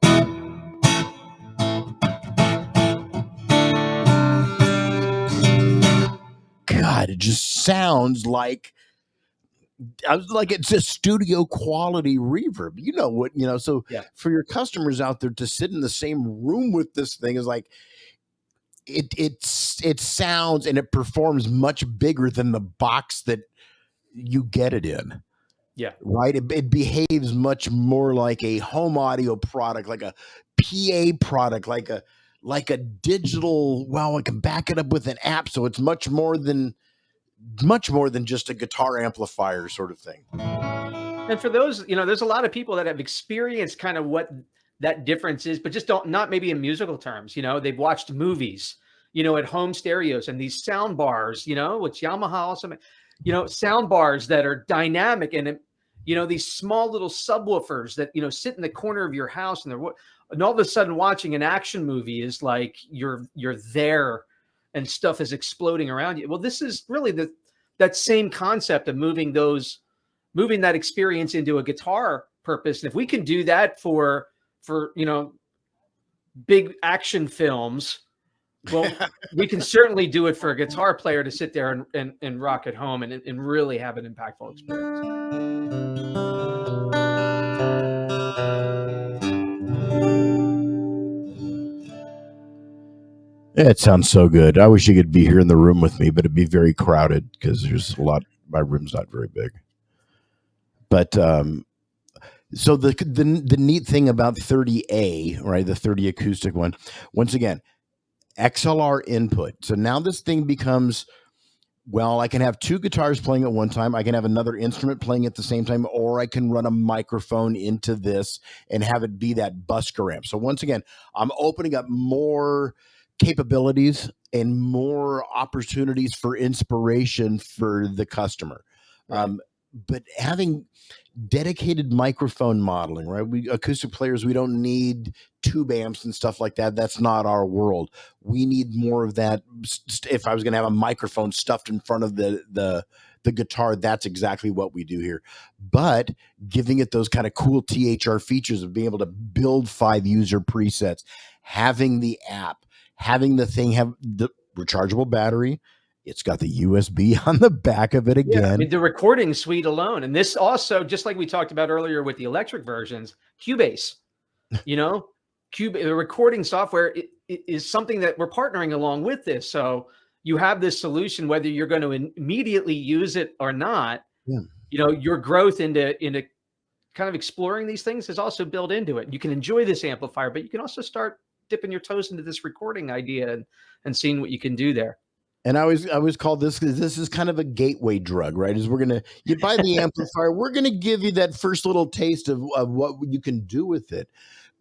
[SPEAKER 2] It just sounds like it's a studio quality reverb. You know what, so
[SPEAKER 1] Yeah.
[SPEAKER 2] for your customers out there to sit in the same room with this thing is like it sounds and it performs much bigger than the box that you get it in.
[SPEAKER 1] Yeah.
[SPEAKER 2] Right. It behaves much more like a home audio product, like a PA product, like a digital. Well, I can back it up with an app, so it's much more than just a guitar amplifier sort of thing.
[SPEAKER 1] And for those, there's a lot of people that have experienced kind of what that difference is, but just not maybe in musical terms. They've watched movies, at home stereos and these sound bars, which Yamaha also, sound bars that are dynamic and, these small little subwoofers that, sit in the corner of your house and all of a sudden watching an action movie is like you're there and stuff is exploding around you. Well, this is really that same concept of moving that experience into a guitar purpose. And if we can do that for big action films, well, we can certainly do it for a guitar player to sit there and rock at home and really have an impactful experience.
[SPEAKER 2] Yeah, it sounds so good. I wish you could be here in the room with me, but it'd be very crowded because there's a lot. My room's not very big. But so the neat thing about 30A, right, the 30 acoustic one, once again, XLR input. So now this thing becomes, well, I can have two guitars playing at one time. I can have another instrument playing at the same time, or I can run a microphone into this and have it be that busker amp. So once again, I'm opening up more capabilities and more opportunities for inspiration for the customer.
[SPEAKER 1] Right.
[SPEAKER 2] But having dedicated microphone modeling, right? We acoustic players, we don't need tube amps and stuff like that. That's not our world. We need more of that. If I was going to have a microphone stuffed in front of the guitar, that's exactly what we do here. But giving it those kind of cool THR features of being able to build 5 user presets, having the app, having the thing have the rechargeable battery. It's got the USB on the back of it again.
[SPEAKER 1] Yeah, I mean, the recording suite alone. And this also, just like we talked about earlier with the electric versions, Cubase, the recording software is something that we're partnering along with this. So you have this solution, whether you're going to immediately use it or not, your growth into kind of exploring these things is also built into it. You can enjoy this amplifier, but you can also start dipping your toes into this recording idea and seeing what you can do there.
[SPEAKER 2] And I always call this, because this is kind of a gateway drug, right? Is you buy the amplifier, we're gonna give you that first little taste of what you can do with it.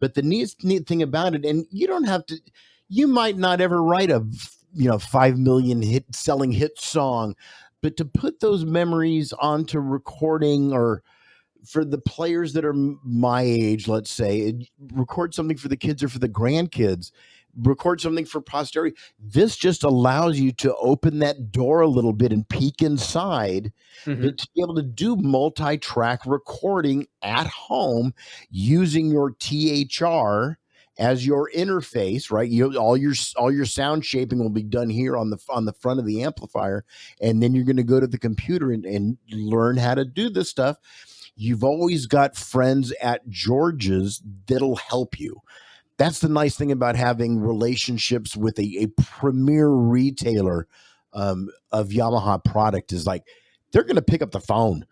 [SPEAKER 2] But the neat thing about it, and you might not ever write a 5 million selling hit song, but to put those memories onto recording, or for the players that are my age, let's say, record something for the kids or for the grandkids, record something for posterity. This just allows you to open that door a little bit and peek inside, but to be able to do multi-track recording at home using your THR as your interface, right? All your sound shaping will be done here on the front of the amplifier, and then you're going to go to the computer and learn how to do this stuff. You've always got friends at George's that'll help you. That's the nice thing about having relationships with a premier retailer of Yamaha product, is like they're going to pick up the phone,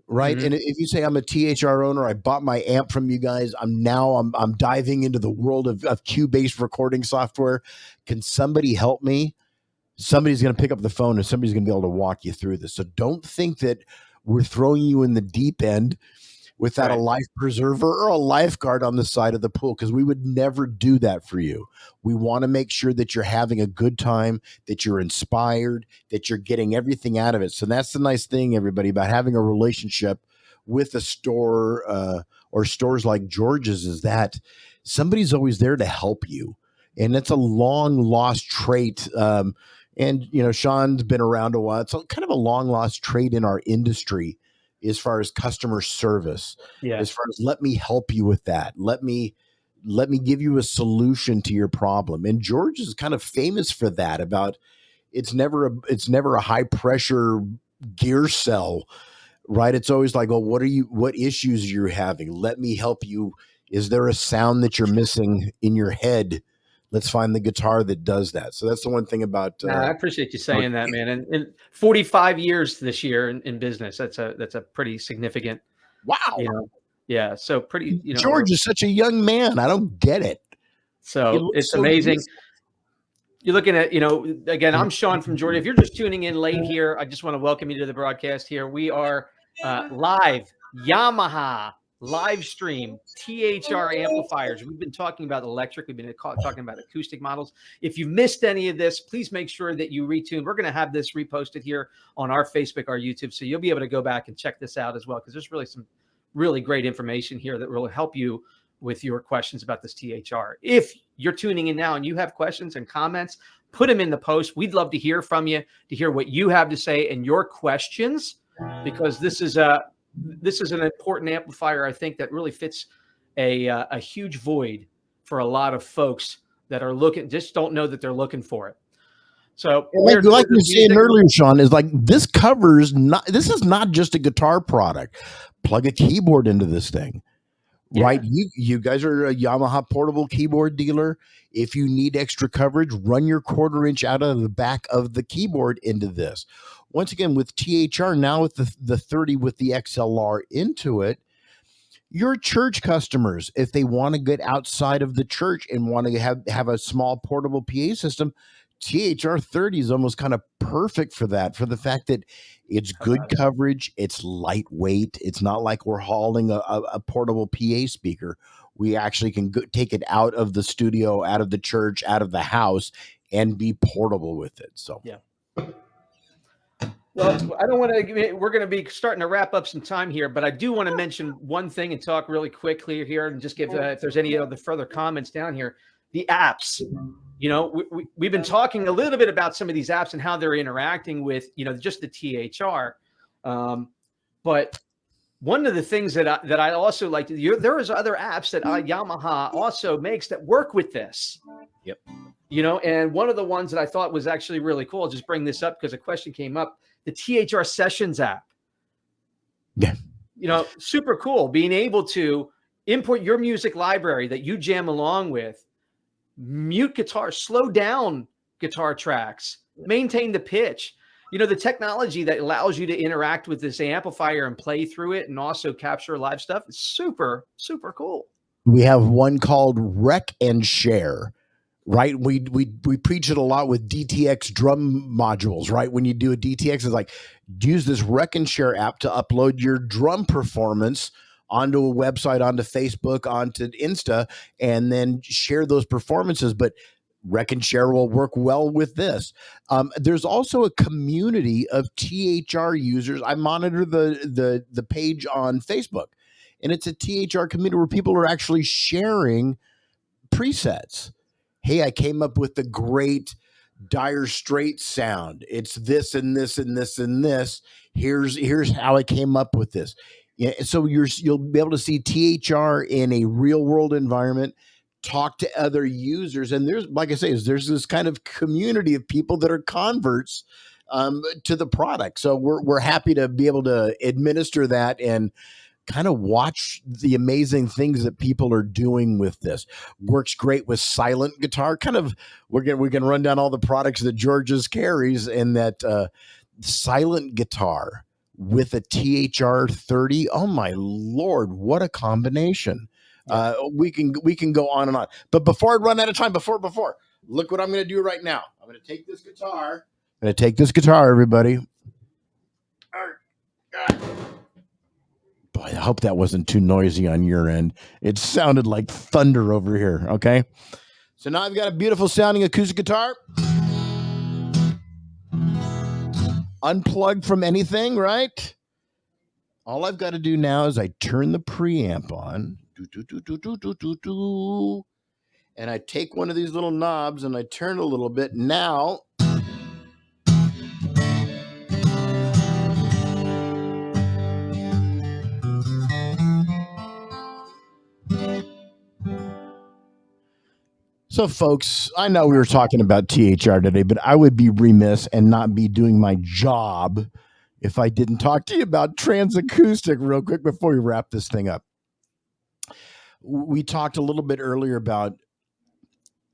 [SPEAKER 2] right? And if you say, I'm a THR owner, I bought my amp from you guys, I'm diving into the world of Cubase recording software. Can somebody help me? Somebody's going to pick up the phone and somebody's going to be able to walk you through this. So don't think that we're throwing you in the deep end without a life preserver or a lifeguard on the side of the pool, because we would never do that for you. We want to make sure that you're having a good time, that you're inspired, that you're getting everything out of it. So that's the nice thing, everybody, about having a relationship with a store or stores like George's, is that somebody's always there to help you. And that's a long lost trait. And, Sean's been around a while. It's kind of a long lost trait in our industry, as far as customer service, as far as let me help you with that. Let me give you a solution to your problem. And George is kind of famous for that, about it's never a high pressure gear cell, right? It's always like, oh, what issues are you having? Let me help you. Is there a sound that you're missing in your head? Let's find the guitar that does that. So that's the one thing about.
[SPEAKER 1] I appreciate you saying that, man. And 45 years this year in business. That's a pretty significant.
[SPEAKER 2] Wow.
[SPEAKER 1] Yeah. So pretty.
[SPEAKER 2] George is such a young man. I don't get it.
[SPEAKER 1] So it's so amazing. You're looking at, again, I'm Sean from Georgia. If you're just tuning in late here, I just want to welcome you to the broadcast here. We are live, Yamaha, Livestream, THR amplifiers. We've been talking about electric. We've been talking about acoustic models. If you missed any of this, please make sure that you retune. We're going to have this reposted here on our Facebook, our YouTube, so you'll be able to go back and check this out as well, because there's really some really great information here that will help you with your questions about this THR. If you're tuning in now and you have questions and comments, put them in the post. We'd love to hear from you, to hear what you have to say and your questions, because this is an important amplifier, I think, that really fits a huge void for a lot of folks that are just don't know that they're looking for it. So
[SPEAKER 2] like you were saying earlier, Sean, is like this is not just a guitar product. Plug a keyboard into this thing. Yeah. Right. You guys are a Yamaha portable keyboard dealer. If you need extra coverage, run your 1/4 inch out of the back of the keyboard into this. Once again, with THR, now with the 30 with the XLR into it, your church customers, if they want to get outside of the church and want to have a small portable PA system, THR 30 is almost kind of perfect for that, for the fact that it's good coverage. It's lightweight. It's not like we're hauling a portable PA speaker. We actually can take it out of the studio, out of the church, out of the house, and be portable with it. So,
[SPEAKER 1] yeah. Well, I don't want to. We're going to be starting to wrap up some time here, but I do want to mention one thing and talk really quickly here, and just give if there's any other further comments down here. The apps. We've been talking a little bit about some of these apps and how they're interacting with, just the THR. But one of the things that I also like to do, there is other apps that Yamaha also makes that work with this.
[SPEAKER 2] Yep.
[SPEAKER 1] And one of the ones that I thought was actually really cool, I'll just bring this up because a question came up, the THR Sessions app.
[SPEAKER 2] Yeah.
[SPEAKER 1] Super cool. Being able to import your music library that you jam along with, mute guitar, slow down guitar tracks, maintain the pitch. The technology that allows you to interact with this amplifier and play through it and also capture live stuff is super, super cool.
[SPEAKER 2] We have one called Wreck and Share, right? We preach it a lot with DTX drum modules, right? When you do a DTX, it's like, use this Wreck and Share app to upload your drum performance onto a website, onto Facebook, onto Insta, and then share those performances. But Wreck and Share will work well with this. There's also a community of THR users. I monitor the page on Facebook, and it's a THR community where people are actually sharing presets. Hey, I came up with the great Dire Straits sound. It's this and this and this and this. Here's how I came up with this. Yeah, so you'll be able to see THR in a real world environment, talk to other users, and there's, like I say, there's this kind of community of people that are converts to the product. So we're happy to be able to administer that and kind of watch the amazing things that people are doing with this. Works great with silent guitar. Kind of we can run down all the products that George's carries, and that silent guitar with a THR 30. Oh my Lord, what a combination. We can go on and on. But before I run out of time, before look what I'm going to do right now. I'm going to take this guitar. Everybody. Boy, I hope that wasn't too noisy on your end. It sounded like thunder over here. Okay. So now I've got a beautiful sounding acoustic guitar. Unplugged from anything, right? All I've got to do now is I turn the preamp on. And I take one of these little knobs and I turn a little bit. Now, So, folks, I know we were talking about THR today, but I would be remiss and not be doing my job if I didn't talk to you about transacoustic real quick before we wrap this thing up. We talked a little bit earlier about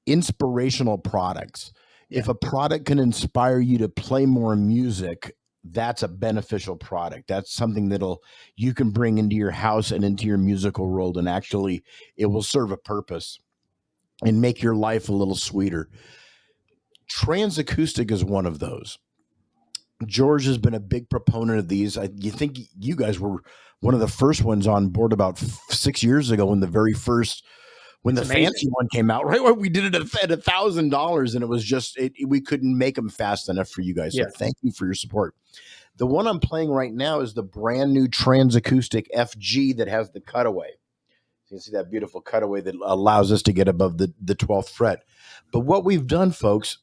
[SPEAKER 2] inspirational products. Yeah. If a product can inspire you to play more music, that's a beneficial product. That's something you can bring into your house and into your musical world, and actually it will serve a purpose and make your life a little sweeter. Transacoustic is one of those. George has been a big proponent of these. You think you guys were one of the first ones on board about 6 years ago when the fancy one came out, right? We did it at $1,000, and it was just, we couldn't make them fast enough for you guys. So thank you for your support. The one I'm playing right now is the brand new transacoustic FG that has the cutaway. You can see that beautiful cutaway that allows us to get above the 12th fret. But what we've done, folks,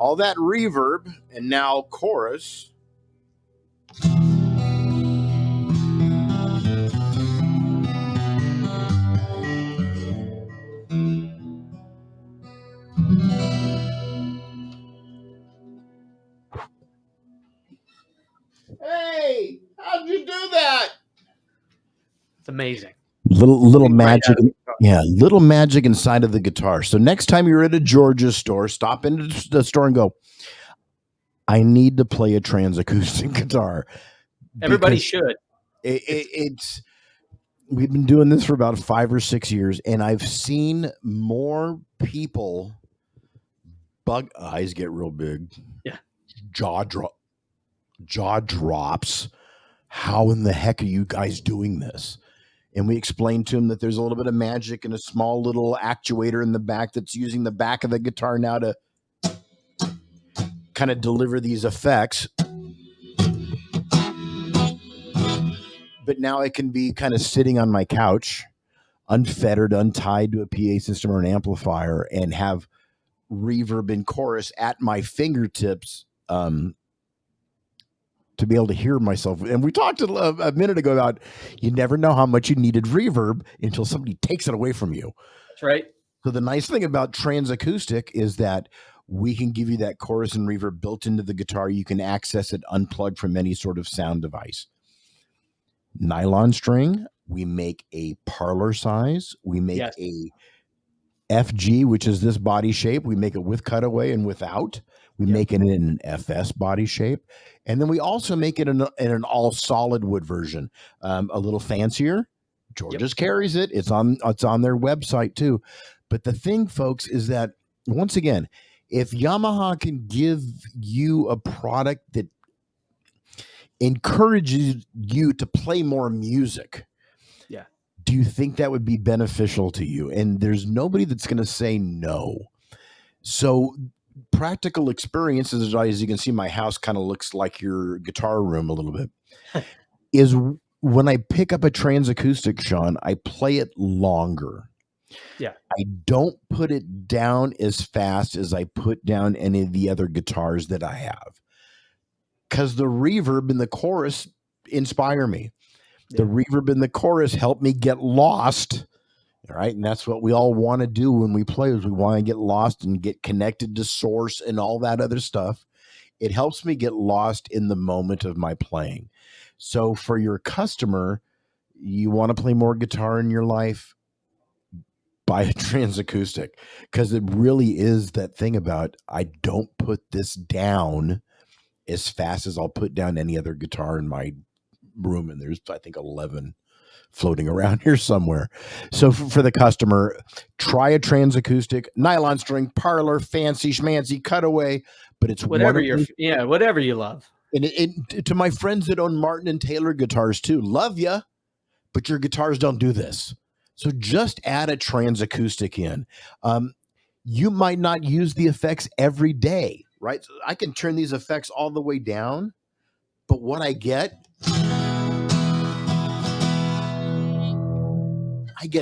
[SPEAKER 2] all that reverb and now chorus. Hey, how'd you do that?
[SPEAKER 1] It's amazing.
[SPEAKER 2] Little magic. Yeah, little magic inside of the guitar. So next time you're at a Georgia store, stop into the store and go, I need to play a transacoustic guitar.
[SPEAKER 1] Everybody should.
[SPEAKER 2] We've been doing this for about 5 or 6 years, and I've seen more people bug eyes get real big.
[SPEAKER 1] Yeah.
[SPEAKER 2] Jaw drops. How in the heck are you guys doing this? And we explained to him that there's a little bit of magic and a small little actuator in the back that's using the back of the guitar now to kind of deliver these effects. But now it can be kind of sitting on my couch, unfettered, untied to a PA system or an amplifier, and have reverb and chorus at my fingertips to be able to hear myself. And we talked a minute ago about you never know how much you needed reverb until somebody takes it away from you.
[SPEAKER 1] That's right.
[SPEAKER 2] So the nice thing about transacoustic is that we can give you that chorus and reverb built into the guitar. You can access it unplugged from any sort of sound device. Nylon string, we make a parlor size. We make a FG, which is this body shape. We make it with cutaway and without. We make it in an FS body shape. And then we also make it in an all solid wood version, a little fancier. George's carries it. It's on their website too. But the thing, folks, is that once again, if Yamaha can give you a product that encourages you to play more music, do you think that would be beneficial to you? And there's nobody that's going to say no. So practical experiences, as you can see, my house kind of looks like your guitar room a little bit, is when I pick up a transacoustic, Sean, I play it longer.
[SPEAKER 1] Yeah.
[SPEAKER 2] I don't put it down as fast as I put down any of the other guitars that I have, because the reverb in the chorus inspire me. The reverb in the chorus help me get lost. All right. And that's what we all want to do when we play, is we want to get lost and get connected to source and all that other stuff. It helps me get lost in the moment of my playing. So for your customer, you want to play more guitar in your life, buy a transacoustic, because it really is that thing about, I don't put this down as fast as I'll put down any other guitar in my room. And there's, I think, 11 floating around here somewhere. So for the customer, try a transacoustic, nylon string, parlor, fancy schmancy, cutaway, but it's
[SPEAKER 1] whatever whatever you love.
[SPEAKER 2] And to my friends that own Martin and Taylor guitars too, love you, but your guitars don't do this. So just add a transacoustic in. You might not use the effects every day, right? So I can turn these effects all the way down, but what I get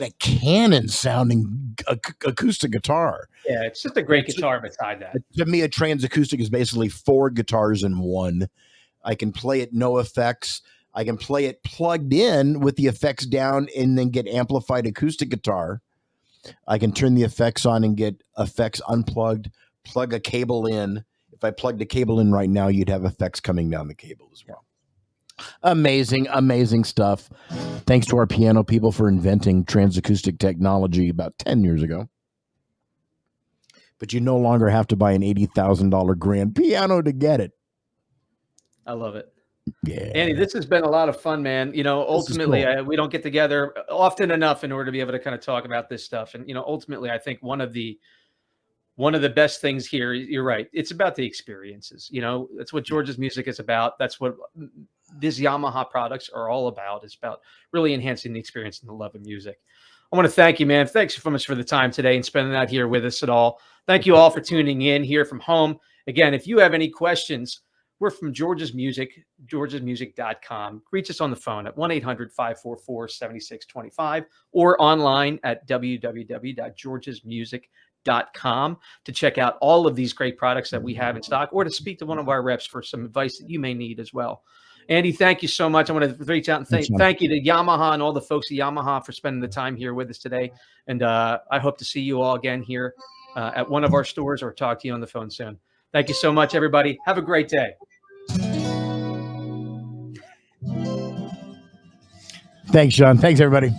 [SPEAKER 2] a Canon sounding acoustic guitar.
[SPEAKER 1] Yeah, it's just a great guitar beside that.
[SPEAKER 2] To me, a transacoustic is basically 4 guitars in one. I can play it no effects. I can play it plugged in with the effects down and then get amplified acoustic guitar. I can turn the effects on and get effects unplugged, plug a cable in. If I plugged a cable in right now, you'd have effects coming down the cable as well. Amazing, amazing stuff. Thanks to our piano people for inventing transacoustic technology about 10 years ago. But you no longer have to buy an $80,000 grand piano to get it.
[SPEAKER 1] I love it.
[SPEAKER 2] Yeah.
[SPEAKER 1] Andy, this has been a lot of fun, man. You know, ultimately,
[SPEAKER 2] cool.
[SPEAKER 1] we don't get together often enough in order to be able to kind of talk about this stuff. And, you know, ultimately, I think one of the best things here, you're right, it's about the experiences. You know, that's what George's music is about. That's what these Yamaha products are all about. It's about really enhancing the experience and the love of music. I want to thank you, man. Thanks so much for the time today and spending that here with us at all. Thank you all for tuning in here from home. Again, if you have any questions, we're from George's Music, georgesmusic.com. Reach us on the phone at 1-800-544-7625 or online at www.georgesmusic.com to check out all of these great products that we have in stock, or to speak to one of our reps for some advice that you may need as well. Andy, thank you so much. I want to reach out and thank you to Yamaha and all the folks at Yamaha for spending the time here with us today. And I hope to see you all again here at one of our stores or talk to you on the phone soon. Thank you so much, everybody. Have a great day.
[SPEAKER 2] Thanks, Sean. Thanks, everybody.